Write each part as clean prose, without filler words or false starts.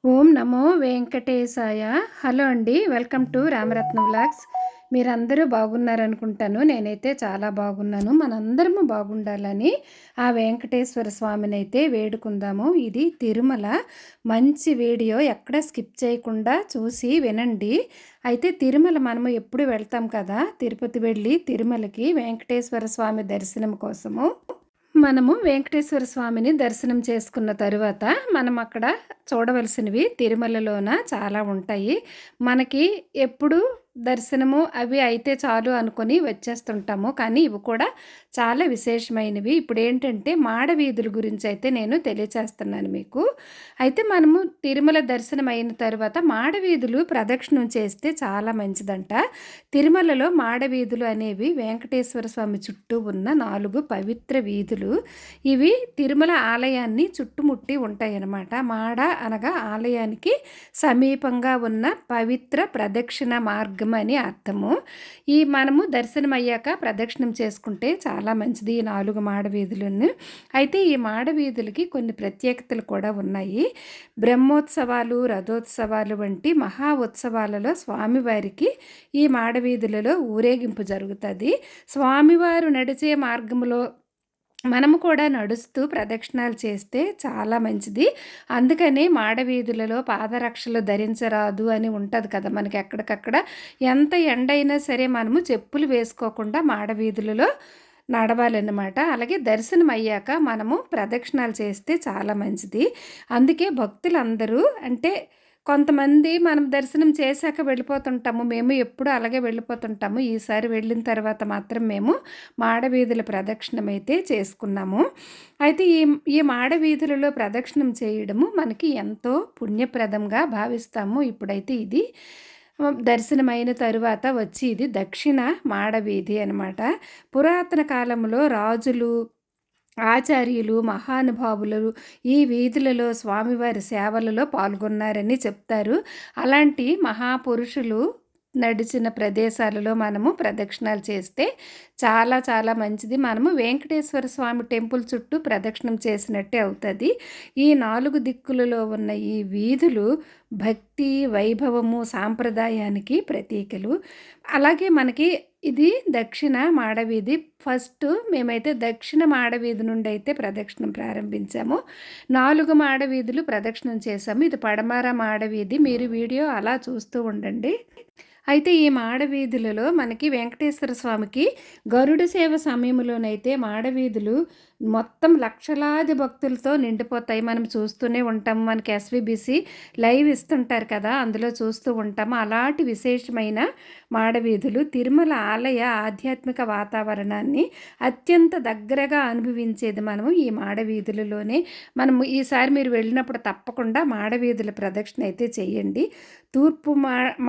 ఓం నమో వెంకటేశాయ. Hello అండి. Welcome to Ramaratnam vlogs. మీరందరూ బాగున్నారనుకుంటాను. నేనైతే చాలా బాగున్నాను. మనందరము బాగుండాలని ఆ వెంకటేశ్వర స్వామినైతే వేడుకుందాము. ఇది తిరుమల. మంచి వీడియో ఎక్కడ స్కిప్ చేయకుండా చూసి వినండి. అయితే తిరుమల మనము ఎప్పుడు వెళ్తాం కదా, తిరుపతి వెళ్ళి తిరుమలకి వెంకటేశ్వర స్వామి దర్శనం కోసము మనము వెంకటేశ్వర స్వామిని దర్శనం చేసుకున్న తరువాత మనం అక్కడ చూడవలసినవి తిరుమలలోన చాలా ఉంటాయి. మనకి ఎప్పుడు దర్శనము అవి అయితే చాలు అనుకొని వచ్చేస్తుంటాము. కానీ ఇవి కూడా చాలా విశేషమైనవి. ఇప్పుడేంటంటే మాడవీధుల గురించి అయితే నేను తెలియచేస్తున్నాను మీకు. అయితే మనము తిరుమల దర్శనం అయిన తర్వాత మాడవీధులు ప్రదక్షిణం చేస్తే చాలా మంచిదంట. తిరుమలలో మాడవీధులు అనేవి వెంకటేశ్వర స్వామి చుట్టూ ఉన్న 4 పవిత్ర వీధులు. ఇవి తిరుమల ఆలయాన్ని చుట్టుముట్టి ఉంటాయన్నమాట. మాడ అనగా ఆలయానికి సమీపంగా ఉన్న పవిత్ర ప్రదక్షిణ మార్గం అని అర్థము. ఈ మనము దర్శనం అయ్యాక ప్రదక్షిణం చేసుకుంటే చాలా మంచిది ఈ 4 మాడవీధులను. అయితే ఈ మాడవీధులకి కొన్ని ప్రత్యేకతలు కూడా ఉన్నాయి. బ్రహ్మోత్సవాలు, రథోత్సవాలు వంటి మహా ఉత్సవాలలో స్వామివారికి ఈ మాడవీధులలో ఊరేగింపు జరుగుతుంది. స్వామివారు నడిచే మార్గంలో మనము కూడా నడుస్తూ ప్రదక్షిణాలు చేస్తే చాలా మంచిది. అందుకని మాడవీధులలో పాదరక్షలు ధరించరాదు అని ఉంటుంది కదా మనకి. ఎక్కడికక్కడ ఎంత ఎండైనా సరే మనము చెప్పులు వేసుకోకుండా మాడవీధులలో నడవాలన్నమాట. అలాగే దర్శనం అయ్యాక మనము ప్రదక్షిణాలు చేస్తే చాలా మంచిది. అందుకే భక్తులందరూ అంటే కొంతమంది మనం దర్శనం చేశాక వెళ్ళిపోతుంటాము. మేము ఎప్పుడు అలాగే వెళ్ళిపోతుంటాము. ఈసారి వెళ్ళిన తర్వాత మాత్రం మేము మాడవీధుల ప్రదక్షిణం అయితే చేసుకున్నాము. అయితే ఈ మాడవీధులలో ప్రదక్షిణం చేయడము మనకి ఎంతో పుణ్యప్రదంగా భావిస్తాము. ఇప్పుడైతే ఇది దర్శనమైన తరువాత వచ్చి ఇది దక్షిణ మాడవీధి అనమాట. పురాతన కాలంలో రాజులు, ఆచార్యులు, మహానుభావులు ఈ వీధులలో స్వామివారి సేవలలో పాల్గొన్నారని చెప్తారు. అలాంటి మహాపురుషులు నడిచిన ప్రదేశాలలో మనము ప్రదక్షిణాలు చేస్తే చాలా చాలా మంచిది. మనము వెంకటేశ్వర స్వామి టెంపుల్ చుట్టూ ప్రదక్షిణం చేసినట్టే అవుతుంది. ఈ 4 దిక్కులలో ఉన్న ఈ వీధులు భక్తి, వైభవము, సాంప్రదాయానికి ప్రతీకలు. అలాగే మనకి ఇది దక్షిణ మాడవీధి. ఫస్ట్ మేమైతే దక్షిణ మాడవీధి నుండి అయితే ప్రదక్షిణం ప్రారంభించాము. 4 మాడవీధులు ప్రదక్షిణం చేశాము. ఇది పడమర మాడవీధి. మీరు వీడియో అలా చూస్తూ ఉండండి. అయితే ఈ మాడవీధులలో మనకి వెంకటేశ్వర స్వామికి గరుడ సేవ సమయంలోనైతే మాడవీధులు మొత్తం లక్షలాది భక్తులతో నిండిపోతాయి. మనం చూస్తూనే ఉంటాము. మనకి ఎస్విబిసి లైవ్ ఇస్తుంటారు కదా, అందులో చూస్తూ ఉంటాము. అలాంటి విశేషమైన మాడవీధులు తిరుమల ఆలయ ఆధ్యాత్మిక వాతావరణాన్ని అత్యంత దగ్గరగా అనుభవించేది మనము ఈ మాడవీధులలోనే. మనము ఈసారి మీరు వెళ్ళినప్పుడు తప్పకుండా మాడవీధుల ప్రదక్షిణ అయితే చేయండి. తూర్పు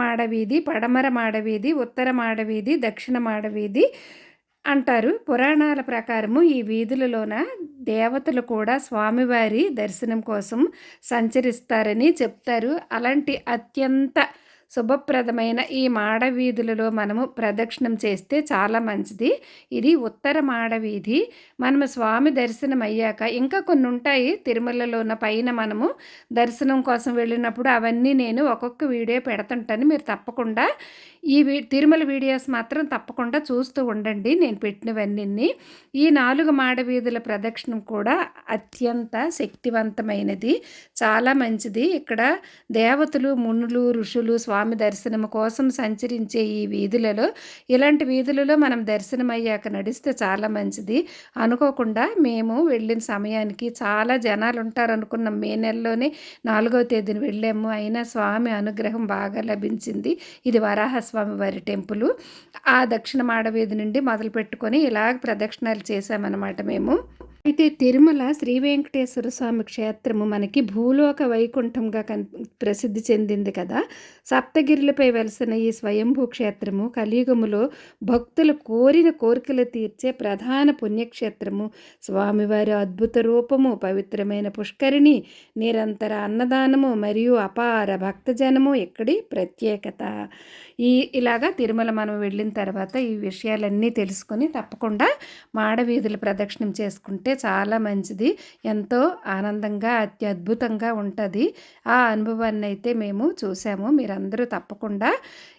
మాడవీధి, పడమర మాడవీధి, ఉత్తర మాడవీధి, దక్షిణ మాడవీధి అంటారు. పురాణాల ప్రకారము ఈ వీధులలోన దేవతలు కూడా స్వామివారి దర్శనం కోసం సంచరిస్తారని చెప్తారు. అలాంటి అత్యంత శుభప్రదమైన ఈ మాడవీధులలో మనము ప్రదక్షిణం చేస్తే చాలా మంచిది. ఇది ఉత్తర మాడవీధి. మనము స్వామి దర్శనం అయ్యాక ఇంకా కొన్ని ఉంటాయి తిరుమలలోన పైన మనము దర్శనం కోసం వెళ్ళినప్పుడు. అవన్నీ నేను ఒక్కొక్క వీడియో పెడుతుంటాను. మీరు తప్పకుండా ఈ తిరుమల వీడియోస్ మాత్రం తప్పకుండా చూస్తూ ఉండండి నేను పెట్టినవన్నీ. ఈ 4 మాడవీధుల ప్రదక్షిణం కూడా అత్యంత శక్తివంతమైనది, చాలా మంచిది. ఇక్కడ దేవతలు, మునులు, ఋషులు స్వామి దర్శనం కోసం సంచరించే ఈ వీధులలో, ఇలాంటి వీధులలో మనం దర్శనం అయ్యాక నడిస్తే చాలా మంచిది. అనుకోకుండా మేము వెళ్ళిన సమయానికి చాలా జనాలు ఉంటారు అనుకున్నాం. మే నెలలోనే 4వ తేదీన వెళ్ళాము. అయినా స్వామి అనుగ్రహం బాగా లభించింది. ఇది వరాహస్వామి వారి టెంపుల్. ఆ దక్షిణ మాడవీధి నుండి మొదలు పెట్టుకొని ఇలాగ ప్రదక్షిణాలు చేశామన్నమాట మేము. అయితే తిరుమల శ్రీ వెంకటేశ్వర స్వామి క్షేత్రము మనకి భూలోక వైకుంఠంగా ప్రసిద్ధి చెందింది కదా. సప్తగిరులపై వెలసిన ఈ స్వయంభూ క్షేత్రము కలియుగములో భక్తులు కోరిన కోరికలు తీర్చే ప్రధాన పుణ్యక్షేత్రము. స్వామివారి అద్భుత రూపము, పవిత్రమైన పుష్కరిణి, నిరంతర అన్నదానము మరియు అపార భక్తజనము ఇక్కడి ప్రత్యేకత. ఇలాగా తిరుమల మనం వెళ్ళిన తర్వాత ఈ విషయాలన్నీ తెలుసుకొని తప్పకుండా మాడవీధుల ప్రదక్షిణం చేసుకుంటే మనకే చాలా మంచిది. ఎంతో ఆనందంగా అత్యద్భుతంగా ఉంటది. ఆ అనుభవాన్నయితే మేము చూసాము. మీరందరూ తప్పకుండా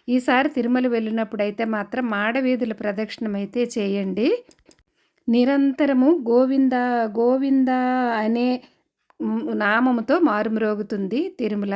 ఈసారి తిరుమల వెళ్ళినప్పుడైతే మాత్రం మాడవీధుల ప్రదక్షిణమైతే చేయండి. నిరంతరము గోవింద గోవింద అనే నామముతో మారుమ్రోగుతుంది తిరుమల.